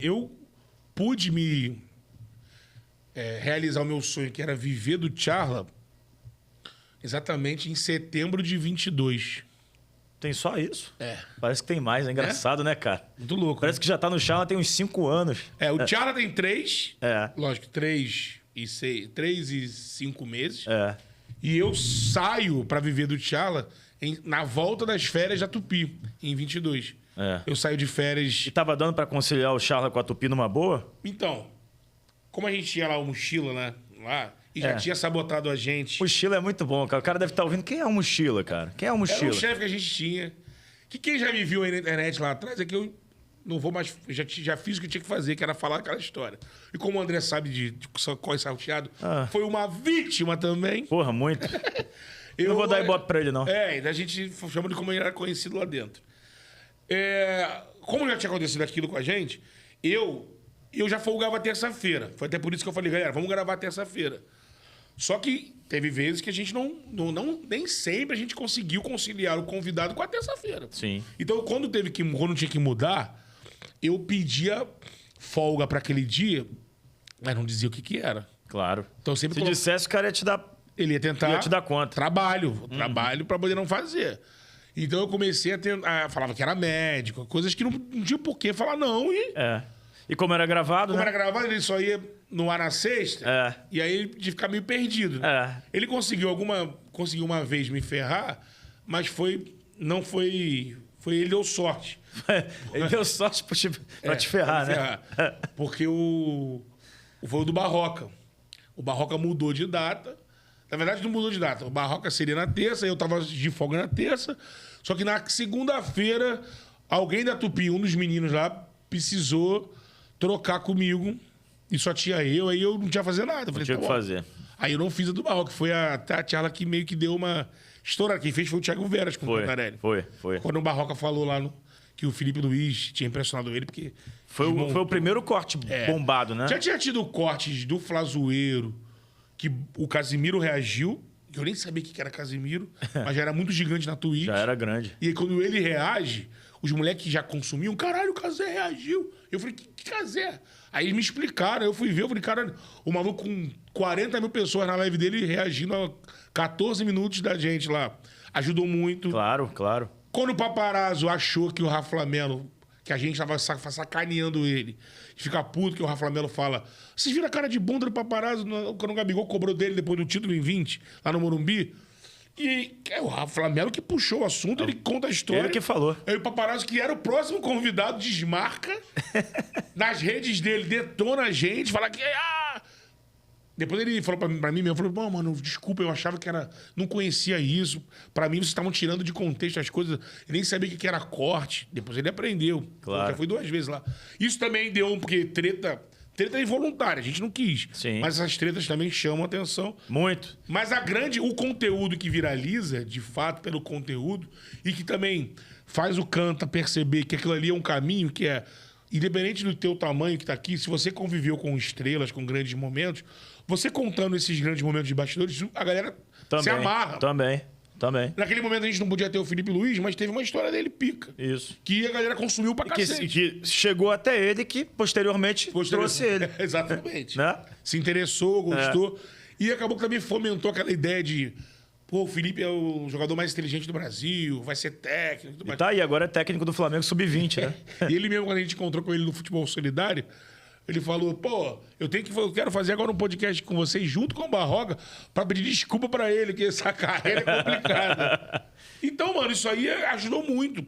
Eu pude realizar o meu sonho, que era viver do charla, exatamente em setembro de 22. Tem só isso? É. Parece que tem mais, é engraçado, né, cara? Muito louco. Parece que já tá no charla tem uns 5 anos. O charla tem 3. É. Lógico, 3 e 5 meses. É. E eu saio pra viver do charla na volta das férias da Tupi, em 22. É. Eu saio de férias... E tava dando pra conciliar o charla com a Tupi numa boa? Então, como a gente tinha lá o Mochila, né? Lá, e já tinha sabotado a gente. Mochila é muito bom, cara. O cara deve estar ouvindo. Quem é o Mochila, cara? Quem é o Mochila? Era um chefe que a gente tinha. Que quem já me viu aí na internet lá atrás é que eu não vou mais... Já fiz o que eu tinha que fazer, que era falar aquela história. E como o André sabe de corre salteado, foi uma vítima também. Porra, muito. Eu não vou dar ibope pra ele, não. A gente chama de como ele era conhecido lá dentro. Como já tinha acontecido aquilo com a gente, eu já folgava terça-feira. Foi até por isso que eu falei, galera, vamos gravar terça-feira. Só que teve vezes que a gente nem sempre a gente conseguiu conciliar o convidado com a terça-feira. Sim. Então, quando tinha que mudar, eu pedia folga para aquele dia, mas não dizia o que era. Claro. Então, sempre Se dissesse, o cara ia te dar... Ele ia tentar... Ia te dar conta. Trabalho para poder não fazer. Então, eu comecei falava que era médico, coisas que não tinha por que falar não e... E como era gravado, Como era gravado, ele só ia no ar na sexta. E aí ele de ficar meio perdido. Ele conseguiu uma vez me ferrar, mas não foi... Ele deu sorte. Ele deu sorte pra te ferrar, né? Porque foi o do Barroca. O Barroca mudou de data. Na verdade, não mudou de data. O Barroca seria na terça, eu tava de folga na terça. Só que na segunda-feira, alguém da Tupi, um dos meninos lá, precisou trocar comigo. E só tinha eu, aí eu não tinha que fazer nada. Não tinha o que fazer. Aí eu não fiz a do Barroca. Foi até a Tchala que meio que deu uma estourada. Quem fez foi o Thiago Veras com o Cantarelli. Foi. Quando o Barroca falou lá que o Felipe Luiz tinha impressionado ele, porque... Foi o primeiro corte bombado, né? Já tinha tido cortes do Flazoeiro, que o Casimiro reagiu, que eu nem sabia o que era Casimiro, mas já era muito gigante na Twitch. Já era grande. E aí, quando ele reage, os moleques que já consumiam, caralho, o Casé reagiu. Eu falei, que Casé? Aí eles me explicaram, eu fui ver, eu falei, caralho, o maluco com 40 mil pessoas na live dele reagindo a 14 minutos da gente lá. Ajudou muito. Claro. Quando o paparazzo achou que o Rafa Lamelo, que a gente tava sacaneando ele, fica puto que o Rafa Lamelo fala, vocês viram a cara de bunda do paparazzo quando o Gabigol cobrou dele depois do título em 20, lá no Morumbi? E é o Rafa Lamelo que puxou o assunto, ele conta a história. Ele que falou. Aí o paparazzo, que era o próximo convidado, desmarca nas redes dele, detona a gente, fala que... Depois ele falou pra mim mesmo, falou, pô, mano, desculpa, eu achava que era... Não conhecia isso. Pra mim, vocês estavam tirando de contexto as coisas. Eu nem sabia o que era corte. Depois ele aprendeu. Claro. Eu já fui 2 vezes lá. Isso também deu porque treta é involuntária, a gente não quis. Sim. Mas essas tretas também chamam atenção. Muito. Mas o conteúdo que viraliza, de fato, pelo conteúdo, e que também faz o canta perceber que aquilo ali é um caminho que é... Independente do teu tamanho que tá aqui, se você conviveu com estrelas, com grandes momentos, você contando esses grandes momentos de bastidores, a galera se amarra. Também. Naquele momento a gente não podia ter o Felipe Luiz, mas teve uma história dele pica. Isso. Que a galera consumiu pra cacete. Que chegou até ele, que posteriormente trouxe ele. Exatamente. Né? Se interessou, gostou. E acabou que também fomentou aquela ideia de... Pô, o Felipe é o jogador mais inteligente do Brasil, vai ser técnico. E tá aí, agora é técnico do Flamengo Sub-20, né? E ele mesmo, quando a gente encontrou com ele no Futebol Solidário, ele falou, pô, eu quero fazer agora um podcast com vocês, junto com o Barroca, pra pedir desculpa pra ele, que essa carreira é complicada. Então, mano, isso aí ajudou muito.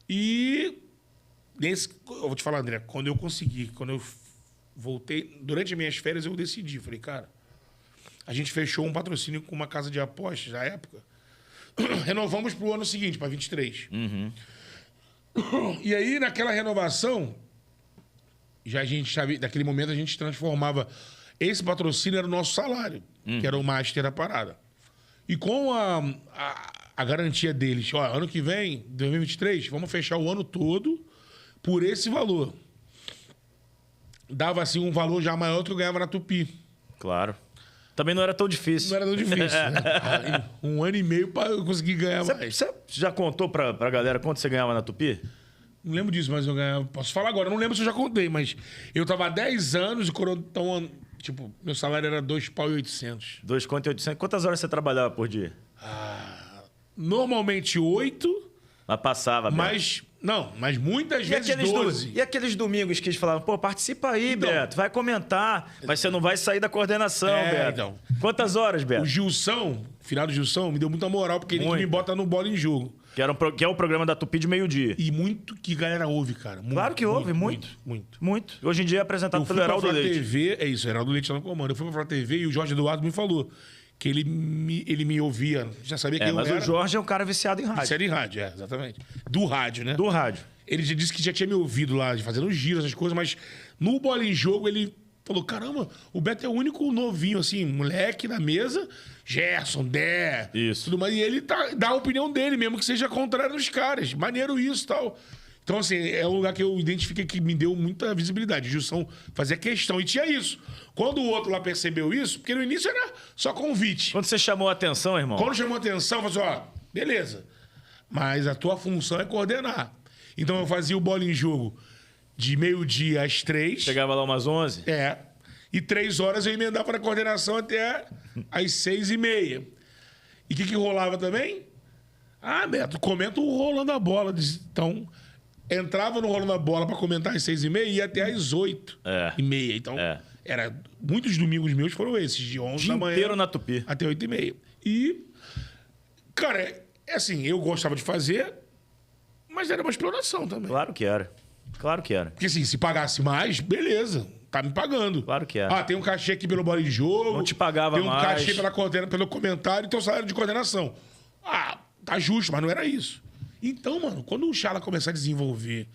Eu vou te falar, André, quando eu voltei, durante as minhas férias, eu decidi, falei, cara, a gente fechou um patrocínio com uma casa de apostas na época. Renovamos pro ano seguinte, para 23. E aí, naquela renovação, naquele momento a gente transformava... Esse patrocínio era o nosso salário, que era o master da parada. E com a garantia deles, ó, ano que vem, 2023, vamos fechar o ano todo por esse valor. Dava, assim, um valor já maior que eu ganhava na Tupi. Claro. Também não era tão difícil. Não era tão difícil, né? 1 ano e meio para eu conseguir ganhar mais. Você já contou pra galera quanto você ganhava na Tupi? Não lembro disso, mas eu ganhava... Posso falar agora, não lembro se eu já contei, mas eu tava há 10 anos e então, tipo, meu salário era R$2.800. 2.800. Quantas horas você trabalhava por dia? Normalmente 8, Mas passava, Beto. mas muitas vezes 12. E aqueles domingos que eles falavam, pô, participa aí, Então. Beto, vai comentar, mas você não vai sair da coordenação, Beto. Então. Quantas horas, Beto? O Gilson, finado Gilson, me deu muita moral, porque ele que me bota no Bola em Jogo. Que é o programa da Tupi de meio-dia. E muito que galera ouve, cara. Muito, Claro que ouve, muito. Hoje em dia é apresentado pelo Heraldo Leite. TV, é isso, Heraldo Leite tá no comando. Eu fui pra Flá TV e o Jorge Eduardo me falou que ele me ouvia, já sabia que eu mas era. o Jorge é um cara viciado em rádio. Série em rádio, exatamente. Do rádio, né? Do rádio. Ele já disse que já tinha me ouvido lá, fazendo giros, essas coisas, mas no Bola em Jogo ele falou, caramba, o Beto é o único novinho, assim, moleque na mesa, Gerson, Dé, Isso. tudo mais, e ele dá a opinião dele, mesmo que seja contrário dos caras. Maneiro isso e tal. Então, assim, é um lugar que eu identifiquei que me deu muita visibilidade. O Gilson fazia questão. E tinha isso. Quando o outro lá percebeu isso, porque no início era só convite. Quando você chamou a atenção, irmão? Quando chamou a atenção, eu falei assim, ó, beleza. Mas a tua função é coordenar. Então eu fazia o Bola em Jogo de meio-dia às 3. Chegava lá umas 11? É. E 3 horas eu emendava na coordenação até às 6h30. E o que rolava também? Ah, Beto, comenta o Rolando a Bola. Então, entrava no Rolando a Bola para comentar às 6h30 e ia até às 8h30. Então, muitos domingos meus foram esses, de 11 da manhã inteiro na Tupi. até 8h30. E, cara, é assim, eu gostava de fazer, mas era uma exploração também. Claro que era. Claro que era. Porque assim, se pagasse mais, beleza. Tá me pagando. Claro que era. Ah, tem um cachê aqui pelo Bola em Jogo. Não te pagava mais. Tem um cachê pelo comentário e teu salário de coordenação. Ah, tá justo, mas não era isso. Então, mano, quando o Chala começar a desenvolver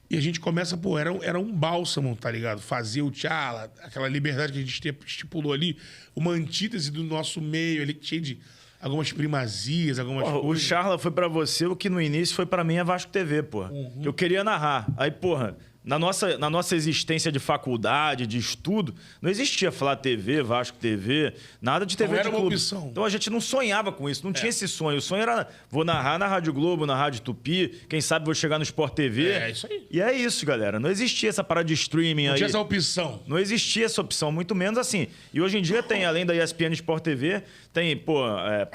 e a gente começa, pô, era um bálsamo, tá ligado? Fazer o Chala, aquela liberdade que a gente estipulou ali, uma antítese do nosso meio ali, cheio de algumas primazias, algumas coisas. O Charla foi pra você o que no início foi pra mim a Vasco TV, porra. Eu queria narrar. Aí, porra, na nossa existência de faculdade, de estudo, não existia Flá TV, Vasco TV, nada de TV Não de era uma clube. opção. Então a gente não sonhava com isso, não tinha esse sonho. O sonho era, vou narrar na Rádio Globo, na Rádio Tupi, quem sabe vou chegar no Sport TV. É, isso aí. E é isso, galera. Não existia essa parada de streaming aí. Não tinha essa opção. Não existia essa opção, muito menos assim. E hoje em dia tem, além da ESPN Sport TV, tem, pô,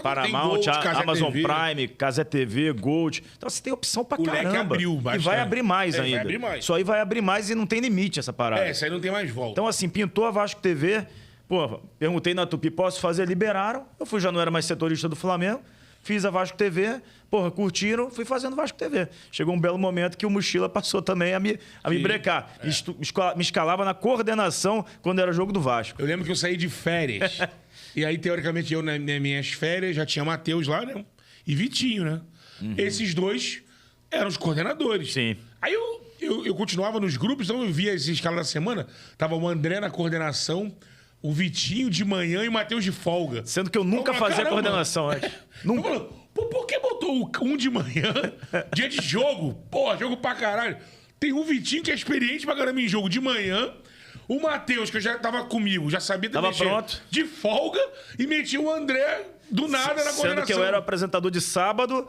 Paramount, Gold, Amazon TV. Prime, Casé TV, Gold. Então você tem opção pra O leque caramba. abriu bastante. E vai abrir mais É, ainda. vai abrir mais. Isso aí vai abrir mais e não tem limite essa parada. É, isso aí não tem mais volta. Então, assim, pintou a Vasco TV. Pô, perguntei na Tupi, posso fazer? Liberaram. Eu já não era mais setorista do Flamengo. Fiz a Vasco TV. Porra, curtiram. Fui fazendo Vasco TV. Chegou um belo momento que o Mochila passou também a me brecar. Me escalava na coordenação quando era jogo do Vasco. Eu lembro que eu saí de férias. E aí, teoricamente, eu, nas minhas férias, já tinha Matheus lá, né? E Vitinho, né? Esses dois eram os coordenadores. Sim. Aí eu continuava nos grupos, então eu via esse escala da semana. Tava o André na coordenação, o Vitinho de manhã e o Matheus de folga. Sendo que eu nunca fazia coordenação antes. Nunca. Eu falo, pô, por que botou um de manhã, dia de jogo? Pô, jogo pra caralho. Tem um Vitinho que é experiente pra caramba em jogo de manhã. O Matheus, que já tava comigo, já sabia Tava pronto. de folga, e metia o André do nada na coordenação. Sendo que eu era apresentador de sábado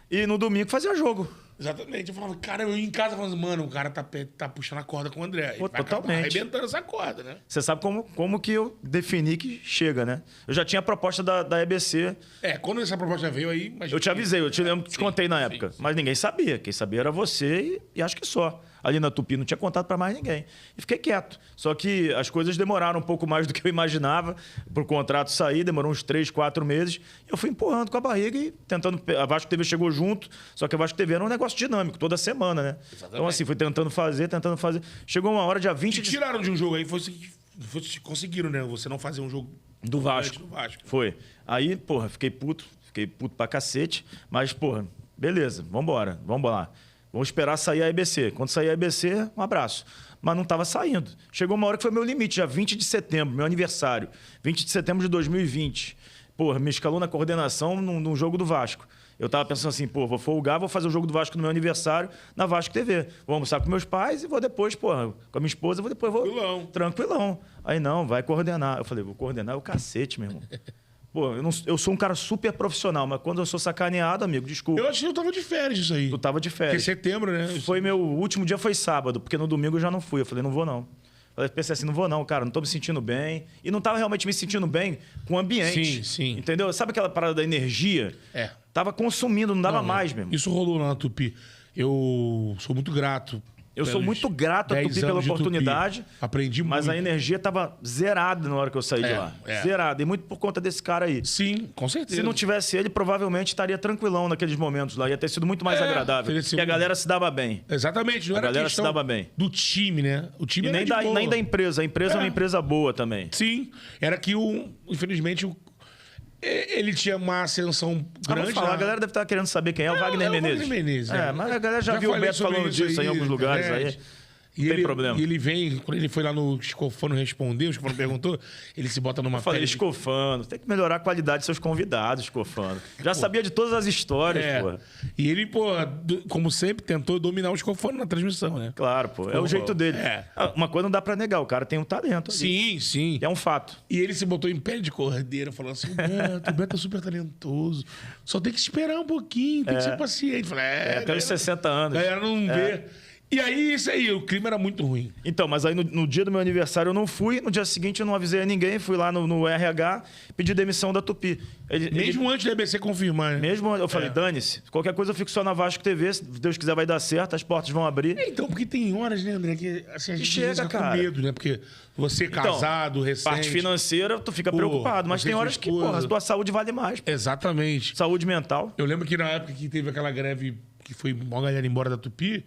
e no domingo fazia jogo. Exatamente. Eu falava, cara, eu ia em casa falando, mano, o cara tá puxando a corda com o André. Pô, Ele vai acabar totalmente. arrebentando essa corda, né? Você sabe como que eu defini que chega, né? Eu já tinha a proposta da EBC. É, quando essa proposta veio aí... Eu te avisei, eu te lembro que te contei na época. sim. Mas ninguém sabia. Quem sabia era você e acho que só. Ali na Tupi não tinha contato para mais ninguém. E fiquei quieto. Só que as coisas demoraram um pouco mais do que eu imaginava pro contrato sair. Demorou uns 3, 4 meses. E eu fui empurrando com a barriga e tentando... A Vasco TV chegou junto. Só que a Vasco TV era um negócio dinâmico, toda semana, né? Exatamente. Então assim, fui tentando fazer. Chegou uma hora, dia 20 Te tiraram de um jogo aí, conseguiram, né? Você não fazer um jogo do Vasco. do Vasco. Foi. Aí, porra, fiquei puto pra cacete, mas, porra, beleza, vambora, vamos lá. Vamos esperar sair a EBC. Quando sair a EBC, um abraço. Mas não estava saindo. Chegou uma hora que foi meu limite, já 20 de setembro, meu aniversário. 20 de setembro de 2020. Porra, me escalou na coordenação num jogo do Vasco. Eu tava pensando assim, pô, vou folgar, vou fazer o jogo do Vasco no meu aniversário na Vasco TV. Vou almoçar com meus pais e vou depois, porra, com a minha esposa, vou. Tranquilão. Tranquilão. Aí não, vai coordenar. Eu falei, vou coordenar o cacete, meu irmão. Pô, eu sou um cara super profissional, mas quando eu sou sacaneado, amigo, desculpa. Eu acho que eu tava de férias isso aí. Tu tava de Porque férias. setembro, né? O último dia foi sábado, porque no domingo eu já não fui. Eu falei, não vou não. Pensei assim, não vou não, cara, não tô me sentindo bem. E não tava realmente me sentindo bem com o ambiente. Sim, sim. Entendeu? Sabe aquela parada da energia? Tava consumindo, não dava mais mesmo. Isso rolou lá na Tupi. Eu sou muito grato. Eu sou muito grato a Tupi pela oportunidade. Aprendi muito. Mas a energia tava zerada na hora que eu saí de lá. Zerada. E muito por conta desse cara aí. Sim, com certeza. Se não tivesse ele, provavelmente estaria tranquilão naqueles momentos lá. Ia ter sido muito mais agradável. Porque a galera se dava bem. Exatamente. Não a era galera se dava bem. Do time, né? O time e nem da empresa. A empresa é uma empresa boa também. Sim. Era que, infelizmente, ele tinha uma ascensão grande. A galera deve estar querendo saber quem é o Wagner Menezes. Wagner Menezes, mas a galera já viu o Beto falando disso aí em alguns lugares aí. Não tem problema. E ele vem, quando ele foi lá no Escofano responder, o Escofano perguntou, ele se bota numa... Eu falei, Escofano, tem que melhorar a qualidade de seus convidados, Escofano. Já sabia de todas as histórias, pô. E ele, pô, como sempre, tentou dominar o Escofano na transmissão, né? Claro, pô. É o jeito dele. Uma coisa não dá pra negar, o cara tem um talento ali. Sim, sim. É um fato. E ele se botou em pé de cordeiro, falando assim, o Beto é super talentoso, só tem que esperar um pouquinho, tem que ser paciente. Falei, até os 60 anos. A galera não vê... E aí, isso aí, o clima era muito ruim. Então, mas aí no dia do meu aniversário eu não fui, no dia seguinte eu não avisei a ninguém, fui lá no RH, pedi demissão da Tupi. Mesmo antes da EBC confirmar, né? Mesmo, eu falei, dane-se, qualquer coisa eu fico só na Vasco TV, se Deus quiser vai dar certo, as portas vão abrir. Então, porque tem horas, né, André, que assim, a gente chega, cara, com medo, né? Porque você casado, recente... Parte financeira, tu fica preocupado, mas tem horas que, porra, a tua saúde vale mais. Pô. Exatamente. Saúde mental. Eu lembro que na época que teve aquela greve, que foi uma galera embora da Tupi...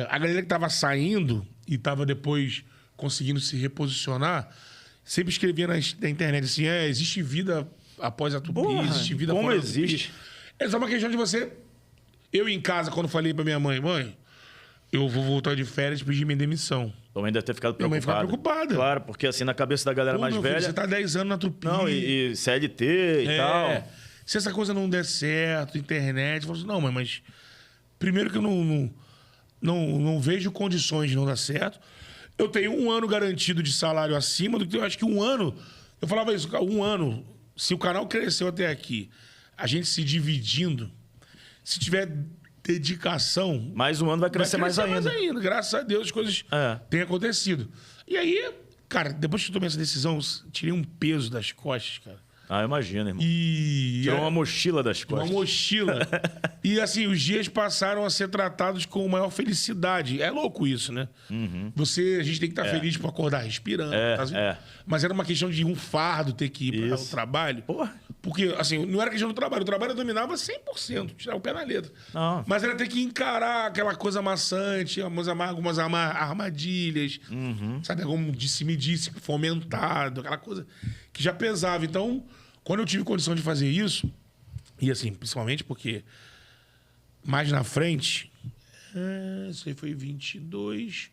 a galera que tava saindo e tava depois conseguindo se reposicionar, sempre escrevia na internet assim, existe vida após a Tupi, existe vida como fora existe? Da Tupi. É só uma questão de você... Eu em casa, quando falei pra minha mãe, eu vou voltar de férias e pedir minha demissão. Tua mãe deve ter ficado preocupada. Minha mãe ficava preocupada. Claro, porque assim, na cabeça da galera mais velha... Filho, você tá 10 anos na Tupi. Não, e CLT e tal. Se essa coisa não der certo, internet... Eu falo assim, não, mãe, mas... Primeiro que eu não vejo condições de não dar certo. Eu tenho 1 ano garantido de salário acima do que eu acho que 1 ano... Eu falava isso, 1 ano, se o canal cresceu até aqui, a gente se dividindo, se tiver dedicação... Mais 1 ano vai crescer mais ainda. Graças a Deus as coisas têm acontecido. E aí, cara, depois que eu tomei essa decisão, tirei um peso das costas, cara. Ah, imagina, irmão. Tirou uma mochila das costas. Uma mochila. E assim, os dias passaram a ser tratados com maior felicidade. É louco isso, né? Uhum. A gente tem que estar feliz por acordar respirando. Mas era uma questão de um fardo ter que ir para o trabalho. Porra. Porque, assim, não era questão do trabalho. O trabalho eu dominava 100%, tirar o pé na letra. Não. Mas era ter que encarar aquela coisa maçante, algumas armadilhas, sabe? Como disse-me-disse, fomentado, aquela coisa que já pesava. Então, quando eu tive condição de fazer isso, e assim, principalmente porque mais na frente, isso aí foi 22,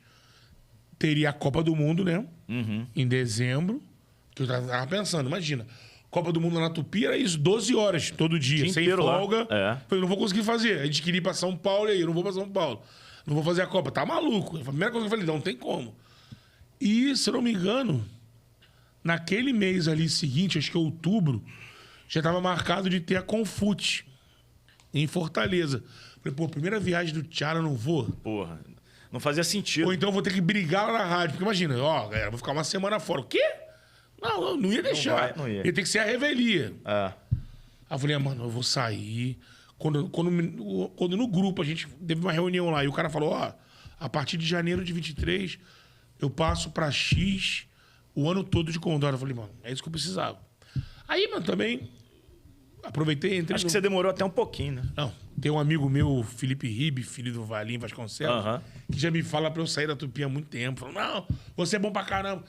teria a Copa do Mundo, né? Em dezembro, que eu tava pensando, imagina, Copa do Mundo na Tupi era isso, 12 horas todo dia, sem folga. Falei, não vou conseguir fazer. A gente queria ir pra São Paulo, e aí, eu não vou pra São Paulo. Não vou fazer a Copa. Tá maluco. A primeira coisa que eu falei, não tem como. E, se eu não me engano, naquele mês ali seguinte, acho que outubro, já estava marcado de ter a Confute em Fortaleza. Falei, pô, primeira viagem do Thiago, eu não vou. Porra, não fazia sentido. Ou então eu vou ter que brigar lá na rádio. Porque imagina, galera, vou ficar uma semana fora. O quê? Não ia deixar. Não ia. Ia ter que ser a revelia. Aí eu falei, mano, eu vou sair. Quando no grupo a gente teve uma reunião lá e o cara falou, a partir de janeiro de 23, eu passo pra X o ano todo de Condado. Eu falei, mano, é isso que eu precisava. Aí, mano, também aproveitei... Acho que você demorou até um pouquinho, né? Não, tem um amigo meu, Felipe Ribe, filho do Valim Vasconcelos, que já me fala pra eu sair da Tupi há muito tempo. Falou, não, você é bom pra caramba.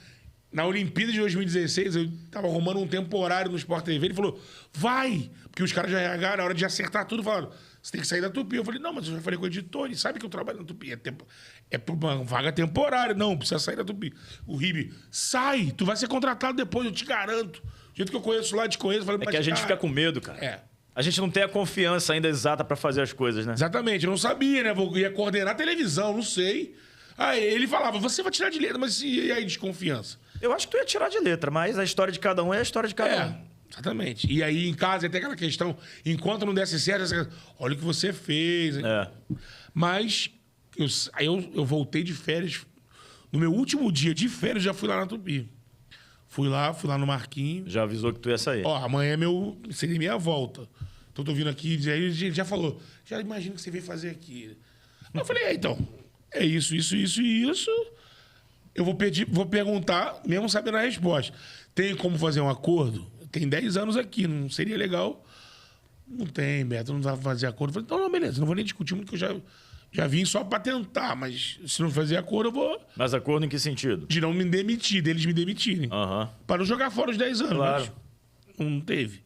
Na Olimpíada de 2016, eu tava arrumando um temporário no Sport TV. Ele falou, vai! Porque os caras já RH, na hora de acertar tudo, falaram, você tem que sair da Tupi. Eu falei, não, mas eu já falei com o editor, ele sabe que eu trabalho na Tupi. É uma vaga temporária. Não, precisa sair da Tupi. O Ribe, sai! Tu vai ser contratado depois, eu te garanto. Do jeito que eu conheço lá, te conheço. Eu falei, que a gente fica com medo, cara. A gente não tem a confiança ainda exata pra fazer as coisas, né? Exatamente, eu não sabia, né? Eu ia coordenar a televisão, não sei. Aí ele falava, você vai tirar de letra, mas e aí desconfiança? Eu acho que tu ia tirar de letra, mas a história de cada um é a história de cada um. Exatamente. E aí em casa tem aquela questão, enquanto não desse certo, olha o que você fez. Mas aí eu voltei de férias. No meu último dia de férias, já fui lá na Tupi. Fui lá no Marquinhos. Já avisou que tu ia sair. Ó, amanhã seria minha volta. Então tô vindo aqui, aí ele já falou, já imagina o que você veio fazer aqui. Eu falei, então, é isso. Eu vou perguntar, mesmo sabendo a resposta. Tem como fazer um acordo? Tem 10 anos aqui, não seria legal? Não tem, Beto, não dá pra fazer acordo. Eu falei, então, não, beleza, não vou nem discutir muito, que eu já vim só pra tentar, mas se não fazer acordo, eu vou... Mas acordo em que sentido? De não me demitir, deles me demitirem. Para não jogar fora os 10 anos. Claro. Mas não teve.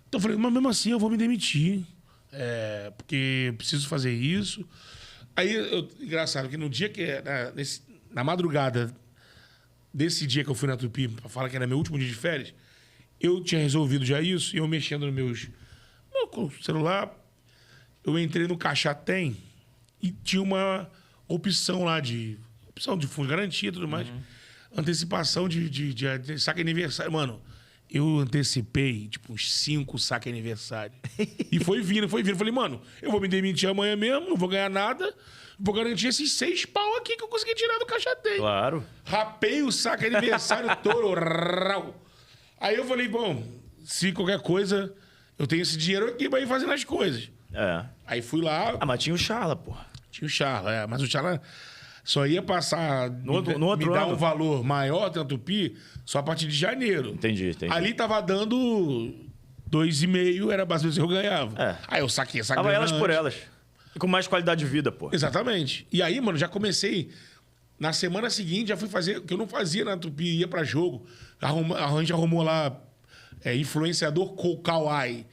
Então eu falei, mas mesmo assim eu vou me demitir. Porque eu preciso fazer isso. Aí, engraçado, que no dia que... Na madrugada desse dia que eu fui na Tupi, pra falar que era meu último dia de férias, eu tinha resolvido já isso, e eu mexendo no meu celular, eu entrei no Caixa Tem e tinha uma opção lá opção de fundo de garantia e tudo mais. Antecipação de saque aniversário. Mano, eu antecipei, tipo, uns 5 saques aniversário. E foi vindo. Falei, mano, eu vou me demitir amanhã mesmo, não vou ganhar nada. Vou garantir esses 6 pau aqui que eu consegui tirar do Caixa Tem. Claro. Rapei o saque aniversário todo. Aí eu falei, bom, se qualquer coisa, eu tenho esse dinheiro aqui pra ir fazendo as coisas. Aí fui lá... Ah, mas tinha o Charla, pô. Tinha o Charla, mas o Charla só ia passar... No outro me dar ano. um valor maior da Tupi só a partir de janeiro. Entendi. Ali tava dando 2,5, era basicamente o que eu ganhava. Aí eu saquei essa grana elas por elas. E com mais qualidade de vida, pô. Exatamente. E aí, mano, já comecei... Na semana seguinte, já fui fazer o que eu não fazia na Tupi, ia pra jogo. A gente arrumou lá influenciador Kawai.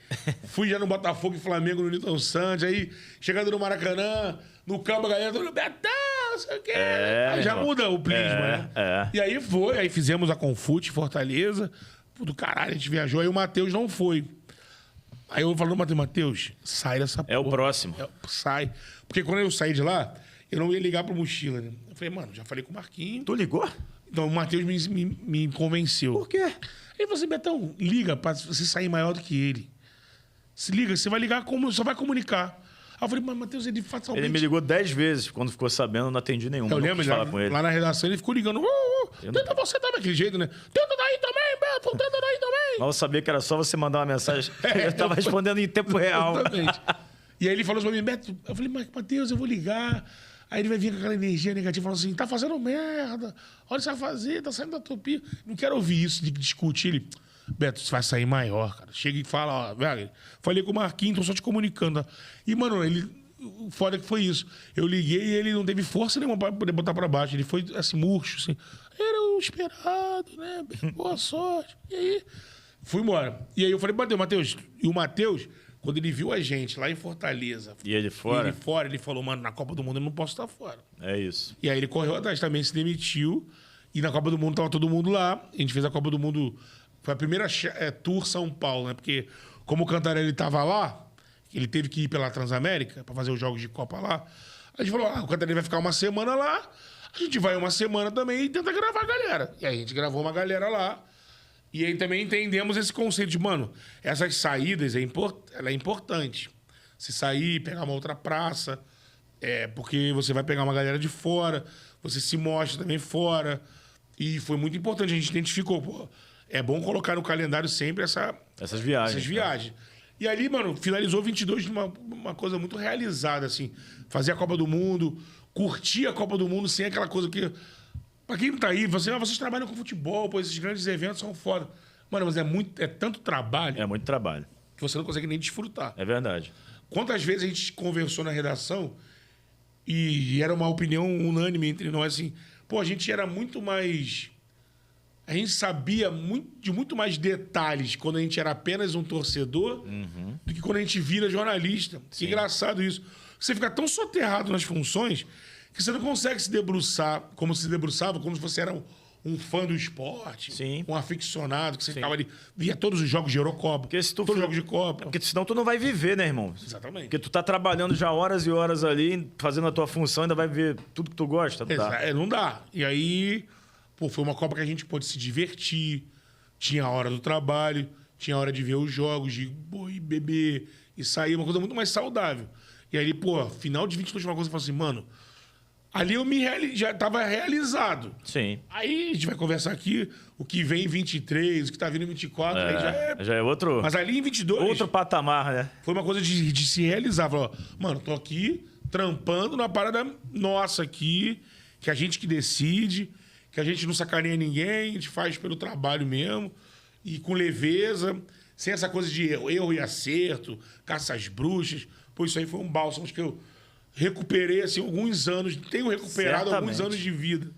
Fui já no Botafogo e Flamengo, no Newton Santos. Aí, chegando no Maracanã, no campo, a galera todo Betão, não sei o quê. Aí já muda o prisma, né? E aí fizemos a Confute em Fortaleza. Do caralho, a gente viajou. Aí o Matheus não foi. Aí eu falo, Matheus, sai dessa porra. É o próximo. Sai. Porque quando eu saí de lá, eu não ia ligar pro Mochila, né? Eu falei, mano, já falei com o Marquinhos. Tu ligou? Então o Matheus me convenceu. Por quê? Ele falou assim, Betão, liga pra você sair maior do que ele. Se liga, você vai ligar, só vai comunicar. Aí eu falei, mas Matheus, ele fatalmente... Ele me ligou 10 vezes. Quando ficou sabendo, eu não atendi nenhuma. Eu lembro, falar com ele. Lá na redação, ele ficou ligando. Tenta você também, daquele jeito, né? Tenta daí também, Beto, tenta daí também. Mas eu sabia que era só você mandar uma mensagem. Eu tava respondendo em tempo real. Exatamente. E aí ele falou assim pra mim, Beto, eu falei, mas Matheus, eu vou ligar. Aí ele vai vir com aquela energia negativa, falando assim, tá fazendo merda, olha o que você vai fazer, tá saindo da Tupi. Não quero ouvir isso de discutir. Ele, Beto, você vai sair maior, cara. Chega e fala, ó, velho, falei com o Marquinhos, tô só te comunicando. E, mano, o foda que foi isso. Eu liguei e ele não teve força nenhuma pra poder botar pra baixo. Ele foi, assim, murcho, assim. Era o esperado, né? Boa sorte. E aí, fui embora. E aí eu falei, Matheus, e o Matheus... Quando ele viu a gente lá em Fortaleza... E ele fora? Ele falou, mano, na Copa do Mundo eu não posso estar fora. É isso. E aí ele correu atrás também, se demitiu. E na Copa do Mundo tava todo mundo lá. A gente fez a Copa do Mundo... Foi a primeira Tour São Paulo, né? Porque como o Cantarelli tava lá, ele teve que ir pela Transamérica para fazer os jogos de Copa lá. A gente falou, o Cantarelli vai ficar uma semana lá. A gente vai uma semana também e tenta gravar a galera. E aí a gente gravou uma galera lá. E aí também entendemos esse conceito de, mano, essas saídas ela é importante. Se sair, pegar uma outra praça, porque você vai pegar uma galera de fora, você se mostra também fora. E foi muito importante, a gente identificou, pô, é bom colocar no calendário sempre essas viagens. E ali, mano, finalizou 22 de uma coisa muito realizada, assim. Fazer a Copa do Mundo, curtir a Copa do Mundo sem aquela coisa que... Pra quem não tá aí, vocês trabalham com futebol, pô, esses grandes eventos são foda. Mano, mas é tanto trabalho... É muito trabalho. Que você não consegue nem desfrutar. É verdade. Quantas vezes a gente conversou na redação e era uma opinião unânime entre nós, assim... Pô, a gente era muito mais... A gente sabia de muito mais detalhes quando a gente era apenas um torcedor do que quando a gente vira jornalista. Que engraçado isso. Você fica tão soterrado nas funções... que você não consegue se debruçar como se debruçava, como se você era um fã do esporte, um aficionado, que você ficava ali, via todos os jogos de Eurocopa, todos os jogos de Copa. Porque senão tu não vai viver, né, irmão? Exatamente. Porque tu tá trabalhando já horas e horas ali, fazendo a tua função, ainda vai ver tudo que tu gosta. Não dá. E aí, pô, foi uma Copa que a gente pôde se divertir, tinha a hora do trabalho, tinha hora de ver os jogos, de ir beber e sair, uma coisa muito mais saudável. E aí, pô, final de 22 uma coisa, eu falo assim, mano, ali eu já tava realizado. Sim. Aí a gente vai conversar aqui, o que vem em 23, o que tá vindo em 24, aí Já é outro... Mas ali em 22... Outro patamar, né? Foi uma coisa de se realizar. Falar, ó, mano, tô aqui trampando na parada nossa aqui, que a gente que decide, que a gente não sacaneia ninguém, a gente faz pelo trabalho mesmo, e com leveza, sem essa coisa de erro e acerto, caça às bruxas. Pô, isso aí foi um bálsamo, acho que eu recuperei, assim, alguns anos, tenho recuperado alguns anos de vida.